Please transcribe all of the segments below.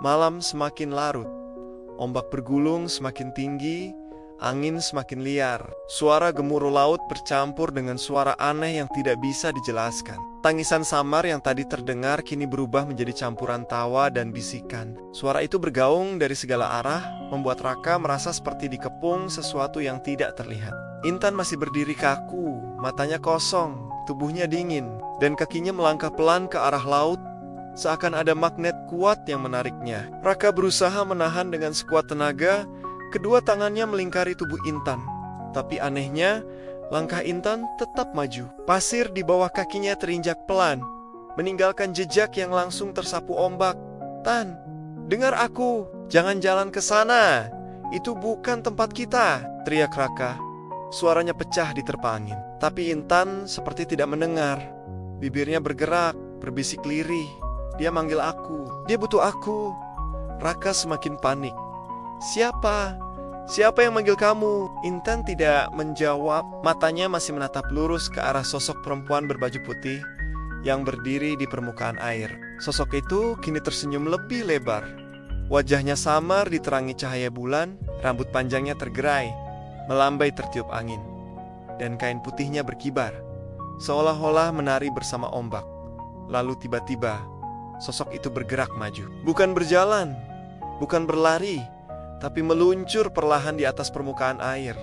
Malam semakin larut. Ombak bergulung semakin tinggi, angin semakin liar. Suara gemuruh laut bercampur dengan suara aneh yang tidak bisa dijelaskan. Tangisan samar yang tadi terdengar kini berubah menjadi campuran tawa dan bisikan. Suara itu bergaung dari segala arah, membuat Raka merasa seperti dikepung sesuatu yang tidak terlihat. Intan masih berdiri kaku, matanya kosong, tubuhnya dingin, dan kakinya melangkah pelan ke arah laut, seakan ada magnet kuat yang menariknya. Raka berusaha menahan dengan sekuat tenaga. Kedua tangannya melingkari tubuh Intan. Tapi anehnya, langkah Intan tetap maju. Pasir di bawah kakinya terinjak pelan, meninggalkan jejak yang langsung tersapu ombak. "Tan, dengar aku, jangan jalan ke sana. Itu bukan tempat kita," teriak Raka. Suaranya pecah diterpa angin. Tapi Intan seperti tidak mendengar. Bibirnya bergerak, berbisik lirih. Dia manggil aku. Dia butuh aku. Raka semakin panik. "Siapa? Siapa yang manggil kamu?" Intan tidak menjawab. Matanya masih menatap lurus ke arah sosok perempuan berbaju putih yang berdiri di permukaan air. Sosok itu kini tersenyum lebih lebar. Wajahnya samar diterangi cahaya bulan, rambut panjangnya tergerai, melambai tertiup angin, dan kain putihnya berkibar, seolah-olah menari bersama ombak. Lalu tiba-tiba, sosok itu bergerak maju. Bukan berjalan, bukan berlari, tapi meluncur perlahan di atas permukaan air,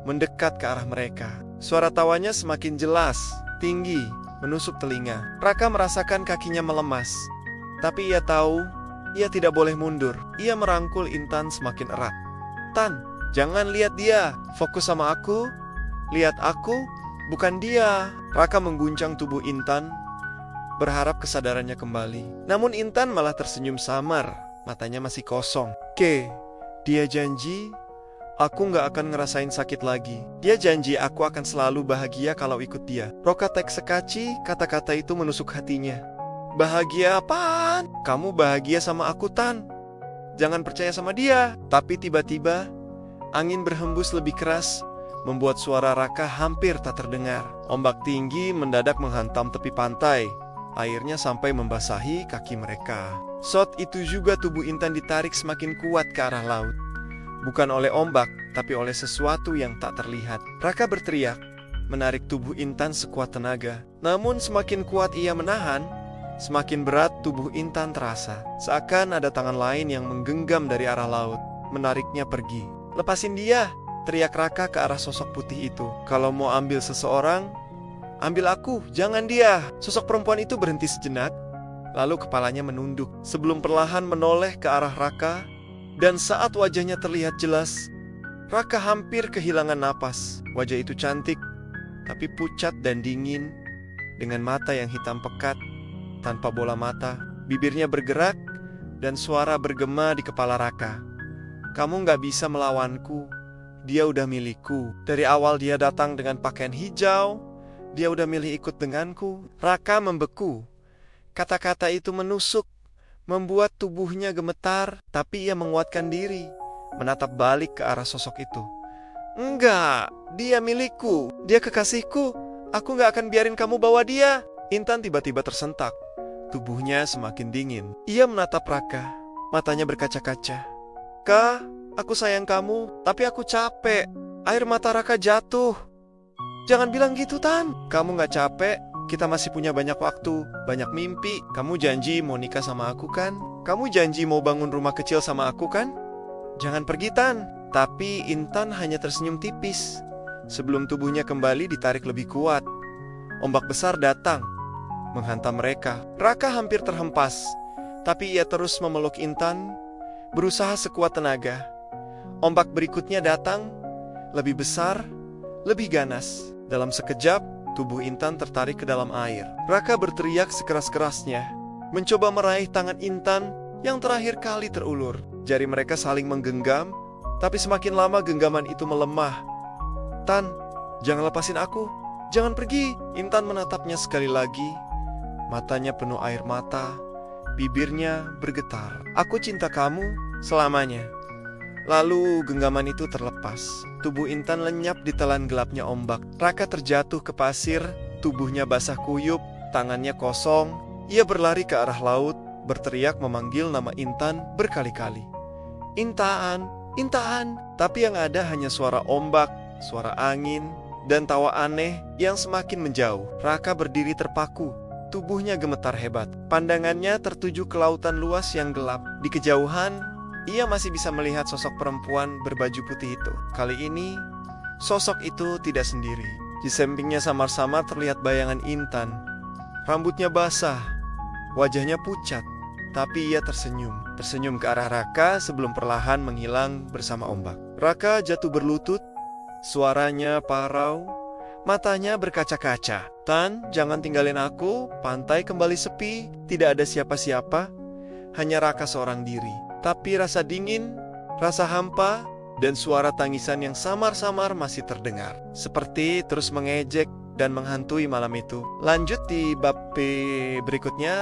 mendekat ke arah mereka. Suara tawanya semakin jelas, tinggi, menusuk telinga. Raka merasakan kakinya melemas, tapi ia tahu ia tidak boleh mundur. Ia merangkul Intan semakin erat. "Tan, jangan lihat dia, fokus sama aku. Lihat aku, bukan dia." Raka mengguncang tubuh Intan, berharap kesadarannya kembali. Namun Intan malah tersenyum samar, matanya masih kosong. Dia janji aku gak akan ngerasain sakit lagi. Dia janji aku akan selalu bahagia kalau ikut dia. Roka tek sekaci, kata-kata itu menusuk hatinya. "Bahagia apaan? Kamu bahagia sama aku, Tan. Jangan percaya sama dia." Tapi tiba-tiba angin berhembus lebih keras, membuat suara Raka hampir tak terdengar. Ombak tinggi mendadak menghantam tepi pantai. Airnya sampai membasahi kaki mereka. Saat itu juga tubuh Intan ditarik semakin kuat ke arah laut. Bukan oleh ombak, tapi oleh sesuatu yang tak terlihat. Raka berteriak, menarik tubuh Intan sekuat tenaga. Namun semakin kuat ia menahan, semakin berat tubuh Intan terasa. Seakan ada tangan lain yang menggenggam dari arah laut, menariknya pergi. "Lepasin dia!" teriak Raka ke arah sosok putih itu. "Kalau mau ambil seseorang, ambil aku, jangan dia." Sosok perempuan itu berhenti sejenak, lalu kepalanya menunduk sebelum perlahan menoleh ke arah Raka. Dan saat wajahnya terlihat jelas, Raka hampir kehilangan napas. Wajah itu cantik, tapi pucat dan dingin, dengan mata yang hitam pekat, tanpa bola mata. Bibirnya bergerak, dan suara bergema di kepala Raka. "Kamu gak bisa melawanku, dia udah milikku. Dari awal dia datang dengan pakaian hijau, dia udah milih ikut denganku." Raka membeku. Kata-kata itu menusuk, membuat tubuhnya gemetar, tapi ia menguatkan diri, menatap balik ke arah sosok itu. "Enggak, dia milikku, dia kekasihku. Aku gak akan biarin kamu bawa dia." Intan tiba-tiba tersentak, tubuhnya semakin dingin. Ia menatap Raka, matanya berkaca-kaca. "Kak, aku sayang kamu, tapi aku capek." Air mata Raka jatuh. "Jangan bilang gitu, Tan. Kamu gak capek? Kita masih punya banyak waktu, banyak mimpi. Kamu janji mau nikah sama aku kan? Kamu janji mau bangun rumah kecil sama aku kan? Jangan pergi, Tan." Tapi Intan hanya tersenyum tipis, sebelum tubuhnya kembali ditarik lebih kuat. Ombak besar datang, menghantam mereka. Raka hampir terhempas, tapi ia terus memeluk Intan, berusaha sekuat tenaga. Ombak berikutnya datang, lebih besar, lebih ganas. Dalam sekejap, tubuh Intan tertarik ke dalam air. Raka berteriak sekeras-kerasnya, mencoba meraih tangan Intan yang terakhir kali terulur. Jari mereka saling menggenggam, tapi semakin lama genggaman itu melemah. "Tan, jangan lepasin aku, jangan pergi." Intan menatapnya sekali lagi, matanya penuh air mata, bibirnya bergetar. "Aku cinta kamu selamanya." Lalu genggaman itu terlepas. Tubuh Intan lenyap di telan gelapnya ombak. Raka terjatuh ke pasir, tubuhnya basah kuyup, tangannya kosong. Ia berlari ke arah laut, berteriak memanggil nama Intan berkali-kali. Intan, Intan. Tapi yang ada hanya suara ombak, suara angin, dan tawa aneh yang semakin menjauh. Raka berdiri terpaku, tubuhnya gemetar hebat. Pandangannya tertuju ke lautan luas yang gelap. Di kejauhan, ia masih bisa melihat sosok perempuan berbaju putih itu. Kali ini, sosok itu tidak sendiri. Di sampingnya samar-samar terlihat bayangan Intan. Rambutnya basah, wajahnya pucat, tapi ia tersenyum ke arah Raka sebelum perlahan menghilang bersama ombak. Raka jatuh berlutut, suaranya parau, matanya berkaca-kaca. Tan, jangan tinggalin aku, pantai kembali sepi, tidak ada siapa-siapa, hanya Raka seorang diri. Tapi rasa dingin, rasa hampa, dan suara tangisan yang samar-samar masih terdengar. Seperti terus mengejek dan menghantui malam itu. Lanjut di bab berikutnya.